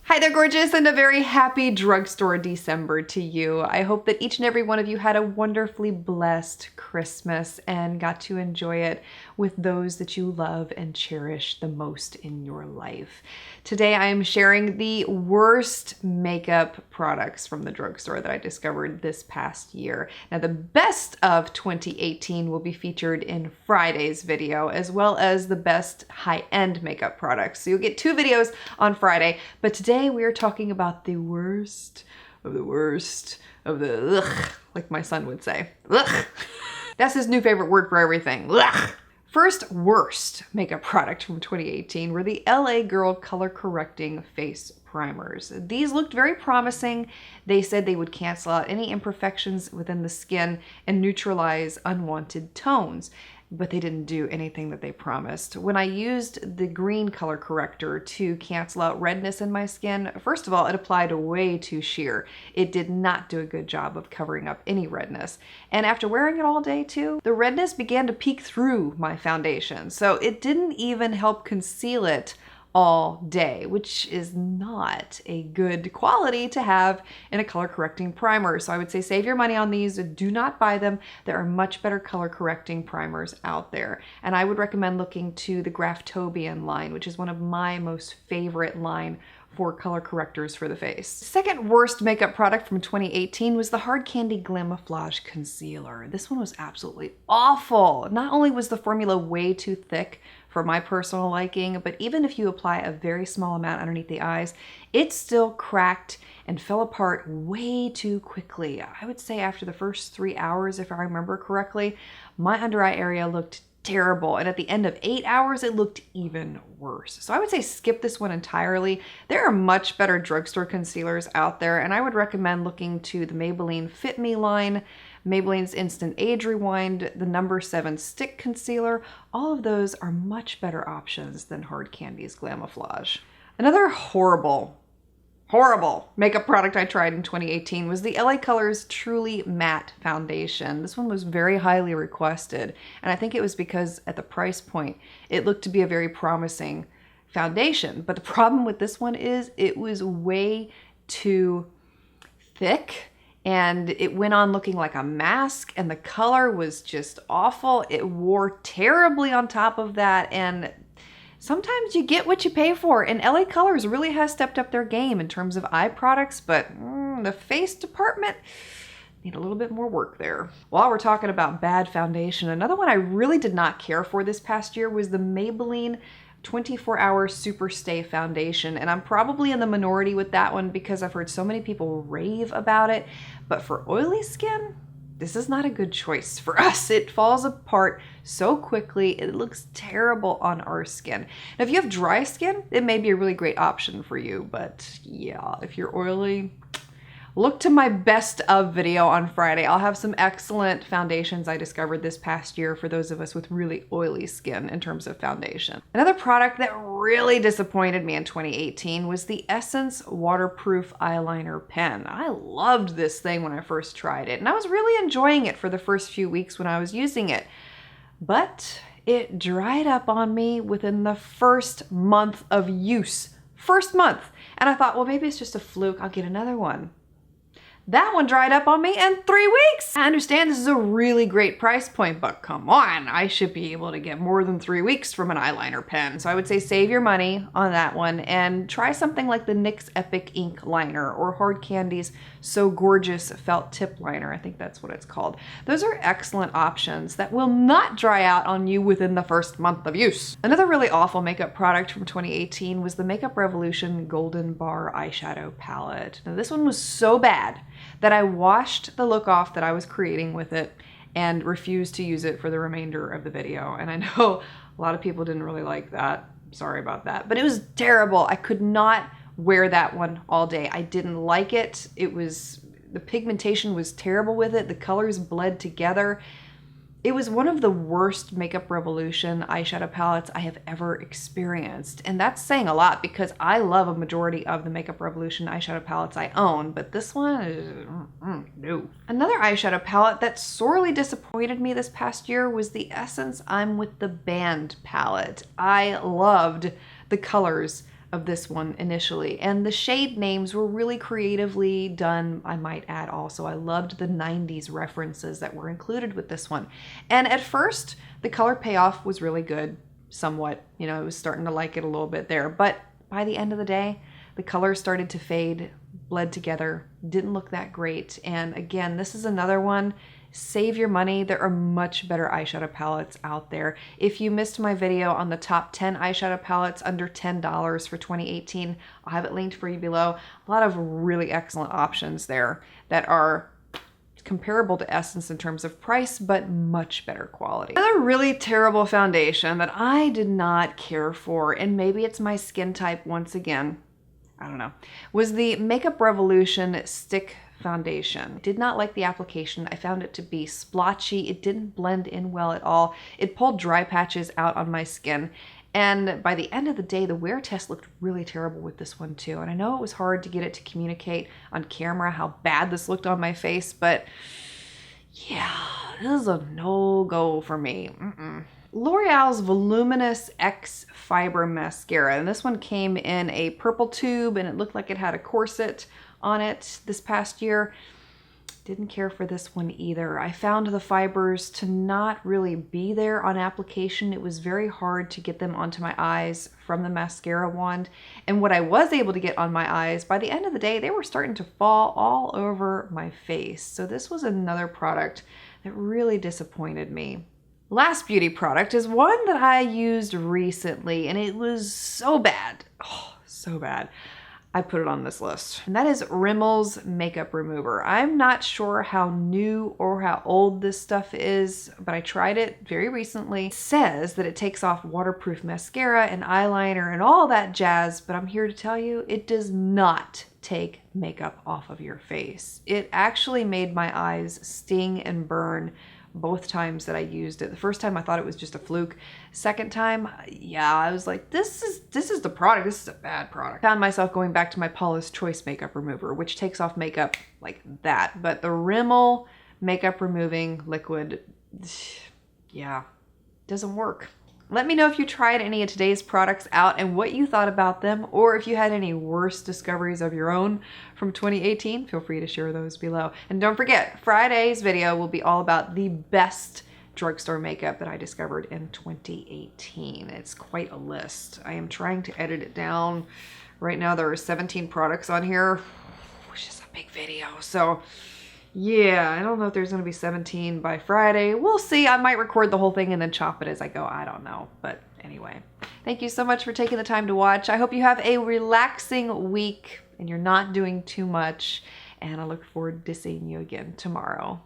Hi there, gorgeous, and a very happy drugstore December to you. I hope that each and every one of you had a wonderfully blessed Christmas and got to enjoy it with those that you love and cherish the most in your life. Today I am sharing the worst makeup products from the drugstore that I discovered this past year. Now, the best of 2018 will be featured in Friday's video, as well as the best high-end makeup products. So you'll get two videos on Friday, but today we are talking about the worst of the worst of the ugh, like my son would say. Ugh. That's his new favorite word for everything. Ugh. First worst makeup product from 2018 were the LA Girl Color Correcting Face Primers. These looked very promising. They said they would cancel out any imperfections within the skin and neutralize unwanted tones, but they didn't do anything that they promised. When I used the green color corrector to cancel out redness in my skin, first of all, it applied way too sheer. It did not do a good job of covering up any redness. And after wearing it all day too, the redness began to peek through my foundation. So it didn't even help conceal it all day, which is not a good quality to have in a color correcting primer. So I would say save your money on these. Do not buy them. There are much better color correcting primers out there. And I would recommend looking to the Graftobian line, which is one of my most favorite line for color correctors for the face. Second worst makeup product from 2018 was the Hard Candy Glamouflage Concealer. This one was absolutely awful. Not only was the formula way too thick for my personal liking, but even if you apply a very small amount underneath the eyes, it still cracked and fell apart way too quickly. I would say after the first 3 hours, if I remember correctly, my under eye area looked terrible. And at the end of 8 hours, it looked even worse. So I would say skip this one entirely. There are much better drugstore concealers out there, and I would recommend looking to the Maybelline Fit Me line, Maybelline's Instant Age Rewind, the No. 7 Stick Concealer. All of those are much better options than Hard Candy's Glamouflage. Another horrible makeup product I tried in 2018 was the LA Colors Truly Matte Foundation. This one was very highly requested, and I think it was because at the price point, it looked to be a very promising foundation. But the problem with this one is it was way too thick, and it went on looking like a mask, and the color was just awful. It wore terribly on top of that, and sometimes you get what you pay for, and LA Colors really has stepped up their game in terms of eye products, but the face department need a little bit more work there. While we're talking about bad foundation, another one I really did not care for this past year was the Maybelline 24-Hour Superstay Foundation, and I'm probably in the minority with that one because I've heard so many people rave about it, but for oily skin, this is not a good choice for us. It falls apart so quickly. It looks terrible on our skin. Now, if you have dry skin, it may be a really great option for you, but yeah, if you're oily, look to my best of video on Friday. I'll have some excellent foundations I discovered this past year for those of us with really oily skin in terms of foundation. Another product that really disappointed me in 2018 was the Essence Waterproof Eyeliner Pen. I loved this thing when I first tried it, and I was really enjoying it for the first few weeks when I was using it. But it dried up on me within the first month of use. First month. And I thought, well, maybe it's just a fluke. I'll get another one. That one dried up on me in 3 weeks. I understand this is a really great price point, but come on, I should be able to get more than 3 weeks from an eyeliner pen. So I would say save your money on that one and try something like the NYX Epic Ink Liner or Hard Candy's So Gorgeous Felt Tip Liner. I think that's what it's called. Those are excellent options that will not dry out on you within the first month of use. Another really awful makeup product from 2018 was the Makeup Revolution Golden Bar Eyeshadow Palette. Now, this one was so bad that I washed the look off that I was creating with it and refused to use it for the remainder of the video. And I know a lot of people didn't really like that. Sorry about that. But it was terrible. I could not wear that one all day. I didn't like it. The pigmentation was terrible with it. The colors bled together. It was one of the worst Makeup Revolution eyeshadow palettes I have ever experienced. And that's saying a lot because I love a majority of the Makeup Revolution eyeshadow palettes I own, but this one is, no. Another eyeshadow palette that sorely disappointed me this past year was the Essence I'm With the Band palette. I loved the colors of this one initially, and the shade names were really creatively done, I might add also. I loved the 90s references that were included with this one. And at first, the color payoff was really good, somewhat. You know, I was starting to like it a little bit there, but by the end of the day, the colors started to fade, bled together, didn't look that great. And again, this is another one. Save your money. There are much better eyeshadow palettes out there. If you missed my video on the top 10 eyeshadow palettes under $10 for 2018, I'll have it linked for you below. A lot of really excellent options there that are comparable to Essence in terms of price, but much better quality. Another really terrible foundation that I did not care for, and maybe it's my skin type once again, I don't know, was the Makeup Revolution Stick Foundation. Did not like the application. I found it to be splotchy. It didn't blend in well at all. It pulled dry patches out on my skin. And by the end of the day, the wear test looked really terrible with this one too. And I know it was hard to get it to communicate on camera how bad this looked on my face, but yeah, this is a no-go for me. L'Oreal's Voluminous X Fiber Mascara. And this one came in a purple tube and it looked like it had a corset on it this past year. Didn't care for this one either. I found the fibers to not really be there on application. It was very hard to get them onto my eyes from the mascara wand. And what I was able to get on my eyes, by the end of the day, they were starting to fall all over my face. So this was another product that really disappointed me. Last beauty product is one that I used recently and it was so bad. Oh, so bad. I put it on this list. And that is Rimmel's Makeup Remover. I'm not sure how new or how old this stuff is, but I tried it very recently. It says that it takes off waterproof mascara and eyeliner and all that jazz, but I'm here to tell you it does not take makeup off of your face. It actually made my eyes sting and burn both times that I used it. The first time I thought it was just a fluke. Second time, yeah, I was like, this is the product. This is a bad product. Found myself going back to my Paula's Choice makeup remover, which takes off makeup like that. But the Rimmel makeup removing liquid, yeah, doesn't work. Let me know if you tried any of today's products out and what you thought about them, or if you had any worst discoveries of your own from 2018, feel free to share those below. And don't forget, Friday's video will be all about the best drugstore makeup that I discovered in 2018. It's quite a list. I am trying to edit it down. Right now there are 17 products on here, which is a big video. So yeah, I don't know if there's going to be 17 by Friday. We'll see. I might record the whole thing and then chop it as I go. I don't know. But anyway, thank you so much for taking the time to watch. I hope you have a relaxing week and you're not doing too much. And I look forward to seeing you again tomorrow.